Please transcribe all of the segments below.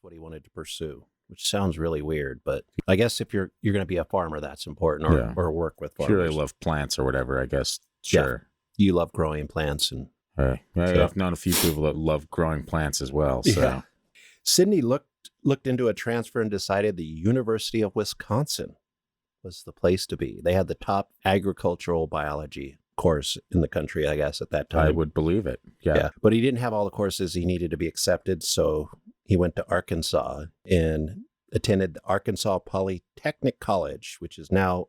what he wanted to pursue, which sounds really weird, but I guess if you're going to be a farmer, that's important, or work with farmers. If you really love plants or whatever, I guess. Sure. Yeah. You love growing plants. And I've known a few people that love growing plants as well. So. Yeah. Sidney looked into a transfer and decided the University of Wisconsin was the place to be. They had the top agricultural biology course in the country, I guess, at that time. I would believe it. Yeah. But he didn't have all the courses he needed to be accepted, so he went to Arkansas and attended the Arkansas Polytechnic College, which is now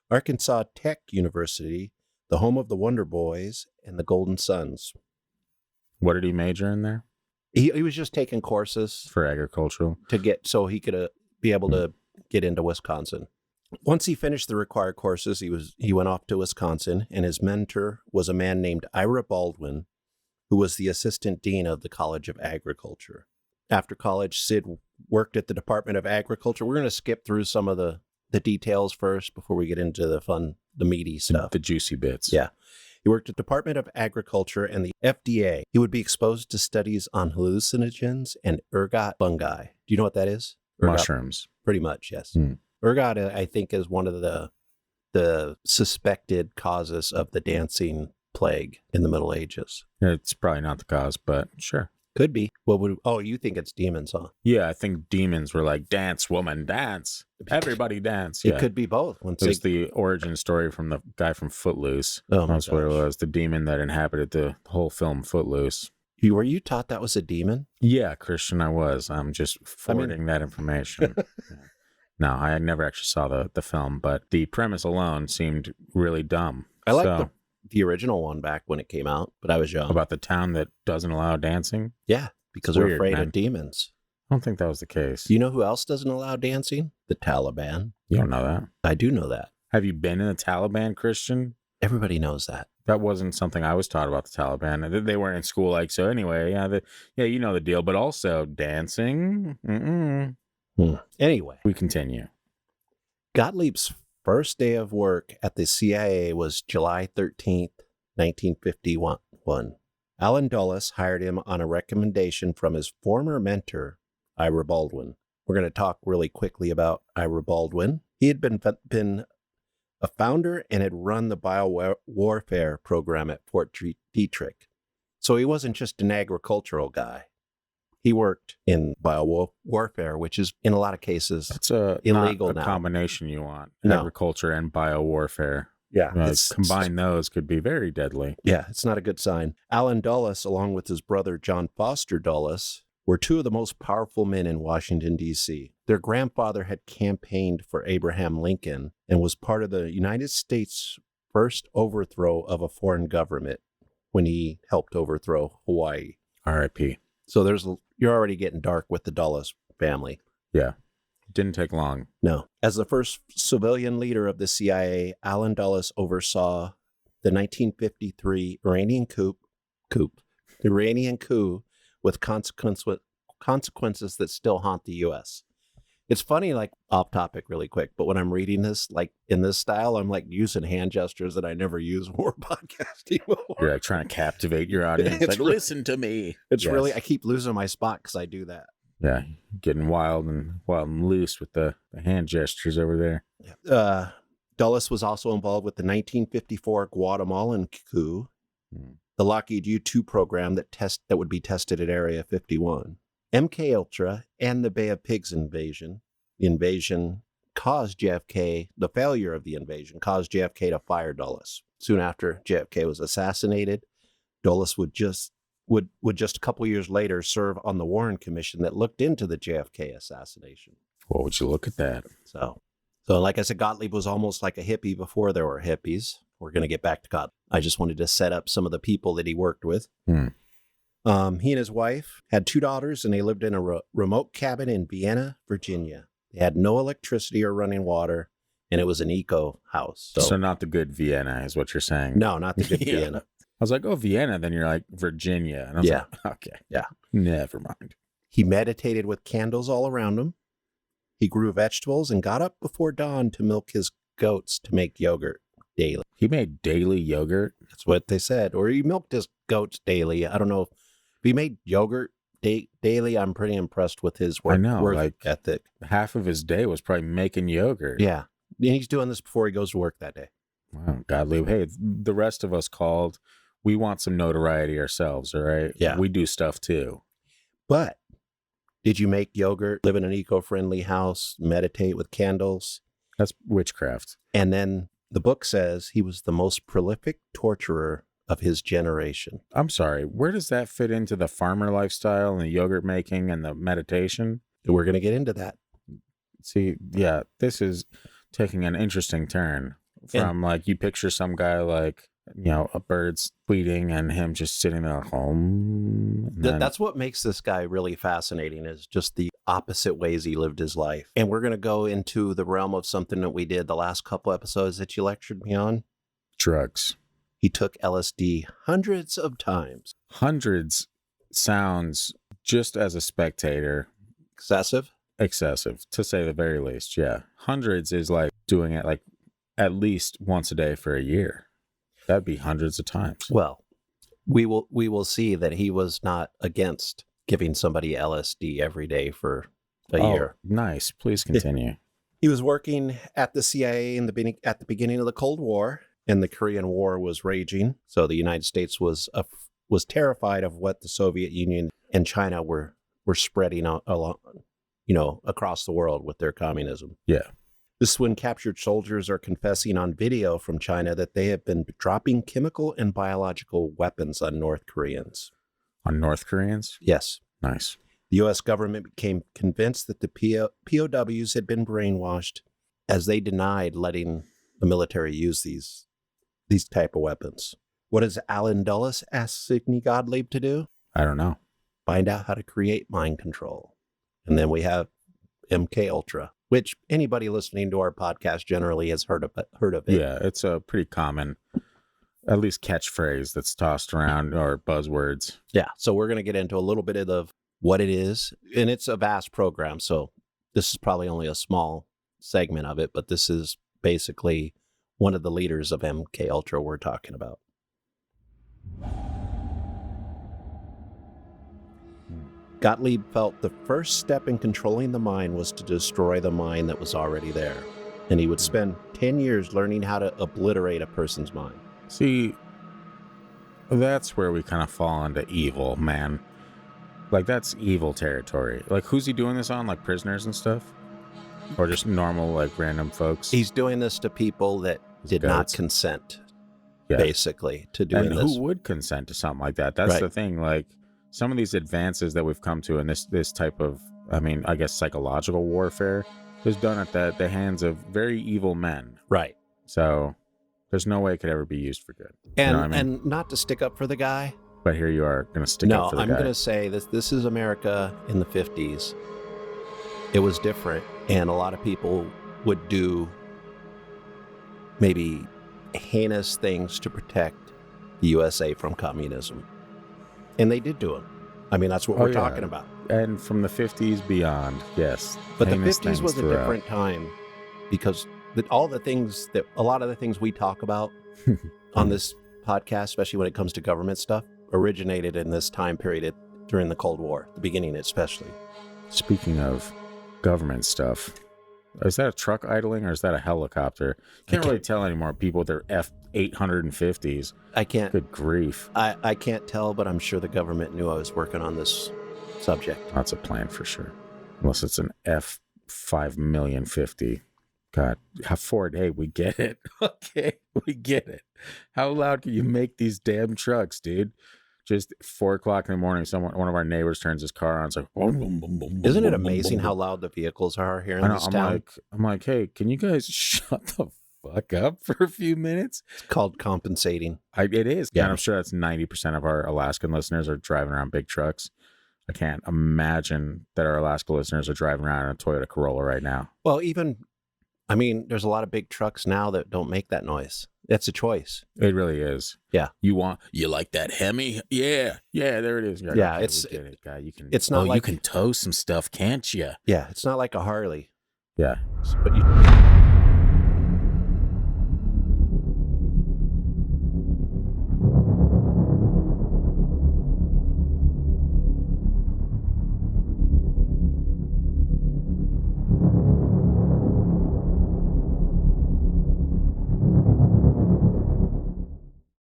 Arkansas Tech University, the home of the Wonder Boys and the Golden Suns. What did he major in there? He was just taking courses for agricultural so he could be able to get into Wisconsin. Once he finished the required courses, he went off to Wisconsin, and his mentor was a man named Ira Baldwin, who was the assistant dean of the College of Agriculture. After college, Sid worked at the Department of Agriculture. We're going to skip through some of the details first before we get into the meaty stuff. The juicy bits. Yeah. He worked at the Department of Agriculture and the FDA. He would be exposed to studies on hallucinogens and ergot fungi. Do you know what that is? Ergot, mushrooms. Pretty much, yes. Ergot, I think, is one of the suspected causes of the dancing plague in the Middle Ages. It's probably not the cause, but sure. Could be. You think it's demons, huh? Yeah, I think demons were like, dance, woman, dance. Everybody dance. Yeah. It could be both. It's the origin story from the guy from Footloose. Oh, that's what it was. The demon that inhabited the whole film Footloose. Were you taught that was a demon? Yeah, Christian, I was. I'm just forwarding that information. Yeah. No, I never actually saw the film, but the premise alone seemed really dumb. I like the original one back when it came out, but I was young. About the town that doesn't allow dancing? Yeah, because they're afraid of demons. I don't think that was the case. You know who else doesn't allow dancing? The Taliban. You don't know that? I do know that. Have you been in the Taliban, Christian? Everybody knows that. That wasn't something I was taught about the Taliban. They weren't in school, so anyway, you know the deal. But also dancing. Anyway, we continue. Gottlieb's first day of work at the CIA was July 13th, 1951. Alan Dulles hired him on a recommendation from his former mentor, Ira Baldwin. We're going to talk really quickly about Ira Baldwin. He had been a founder and had run the biowarfare program at Fort Detrick. So he wasn't just an agricultural guy. He worked in biowarfare, which is, in a lot of cases, it's illegal not a now. Combination you want. No. Agriculture and biowarfare. Yeah. Combine those could be very deadly. Yeah, it's not a good sign. Alan Dulles, along with his brother John Foster Dulles, were two of the most powerful men in Washington, D.C. Their grandfather had campaigned for Abraham Lincoln and was part of the United States' first overthrow of a foreign government when he helped overthrow Hawaii. R.I.P. So you're already getting dark with the Dulles family. Yeah. Didn't take long. No. As the first civilian leader of the CIA, Alan Dulles oversaw the 1953 Iranian coup with consequences that still haunt the U.S. It's funny, off topic really quick, but when I'm reading this, in this style, I'm using hand gestures that I never use when we're podcasting before. You're trying to captivate your audience. Listen to me. It's really, I keep losing my spot because I do that. Yeah, getting wild and loose with the hand gestures over there. Yeah. Dulles was also involved with the 1954 Guatemalan coup, the Lockheed U-2 program that would be tested at Area 51. MKUltra and the Bay of Pigs invasion. The invasion caused JFK, the failure of the invasion caused JFK to fire Dulles. Soon after JFK was assassinated, Dulles would just a couple years later serve on the Warren Commission that looked into the JFK assassination. Well, would you look at that? So like I said, Gottlieb was almost like a hippie before there were hippies. We're going to get back to Gottlieb. I just wanted to set up some of the people that he worked with. He and his wife had 2 daughters, and they lived in a remote cabin in Vienna, Virginia. They had no electricity or running water, and it was an eco house. So not the good Vienna is what you're saying. No, not the good Vienna. I was like, oh, Vienna. Then you're like, Virginia. And I was like, okay. Yeah. Never mind. He meditated with candles all around him. He grew vegetables and got up before dawn to milk his goats to make yogurt daily. He made daily yogurt? That's what they said. Or he milked his goats daily. I don't know if he made yogurt daily, I'm pretty impressed with his work, I know, work like, ethic. half of his day was probably making yogurt. Yeah. And he's doing this before he goes to work that day. Wow, Gottlieb. Hey, the rest of us called. We want some notoriety ourselves, all right? Yeah. We do stuff too. But did you make yogurt, live in an eco-friendly house, meditate with candles? That's witchcraft. And then the book says he was the most prolific torturer of his generation. I'm sorry. Where does that fit into the farmer lifestyle and the yogurt making and the meditation? We're going to get into that. See, yeah, this is taking an interesting turn from like you picture some guy like, you know, a bird's tweeting and him just sitting there like, home. That's what makes this guy really fascinating, is just the opposite ways he lived his life. And we're going to go into the realm of something that we did the last couple episodes that you lectured me on. Drugs. He took LSD hundreds of times. Hundreds sounds, just as a spectator, Excessive, to say the very least. Yeah. Hundreds is like doing it like at least once a day for a year. That'd be hundreds of times. Well, we will see that he was not against giving somebody LSD every day for a year. Nice. Please continue. He was working at the CIA at the beginning of the Cold War, and the Korean War was raging. So the United States was terrified of what the Soviet Union and China were spreading out along, across the world with their communism. Yeah. This is when captured soldiers are confessing on video from China that they have been dropping chemical and biological weapons on North Koreans. On North Koreans? Yes. Nice. The U.S. government became convinced that the POWs had been brainwashed, as they denied letting the military use these type of weapons. What does Alan Dulles ask Sidney Gottlieb to do? I don't know. Find out how to create mind control. And then we have MKUltra, which anybody listening to our podcast generally has heard of it. Yeah, it's a pretty common, at least catchphrase that's tossed around, or buzzwords. Yeah, so we're going to get into a little bit of what it is, and it's a vast program, so this is probably only a small segment of it, but this is basically one of the leaders of MKUltra we're talking about. Gottlieb felt the first step in controlling the mind was to destroy the mind that was already there. And he would spend 10 years learning how to obliterate a person's mind. See, that's where we kind of fall into evil, man. Like, that's evil territory. Like, who's he doing this on? Like, prisoners and stuff? Or just normal, like, random folks? He's doing this to people that did not consent, basically, to doing this. And who would consent to something like that? That's the thing, like, some of these advances that we've come to in this type of, I guess, psychological warfare is done at the hands of very evil men. Right. So there's no way it could ever be used for good. And, you know what I mean? And not to stick up for the guy. But here you are going to stick up for the guy. No, I'm going to say this is America in the 50s. It was different. And a lot of people would do maybe heinous things to protect the USA from communism. And they did do them. That's what we're talking about. And from the 50s beyond, yes. But the 50s was a different time, because a lot of the things we talk about on this podcast, especially when it comes to government stuff, originated in this time period during the Cold War, the beginning especially. Speaking of government stuff, is that a truck idling or is that a helicopter? Can't really tell anymore. People with their F-850s. I can't. Good grief. I can't tell, but I'm sure the government knew I was working on this subject. That's a plan for sure. Unless it's an F-5,050,000. God, Ford, hey, we get it. Okay, we get it. How loud can you make these damn trucks, dude? Just 4 o'clock in the morning, one of our neighbors turns his car on. It's like, boom, boom, boom, boom. Isn't it amazing how loud the vehicles are here in this town? I'm like, hey, can you guys shut the fuck up for a few minutes? It's called compensating. It is. Yeah. And I'm sure that's 90% of our Alaskan listeners are driving around big trucks. I can't imagine that our Alaska listeners are driving around in a Toyota Corolla right now. Well, there's a lot of big trucks now that don't make that noise. That's a choice. It really is. Yeah. You like that Hemi? Yeah, there it is. Yeah, it's not like you can tow some stuff, can't you? Yeah, it's not like a Harley. Yeah. But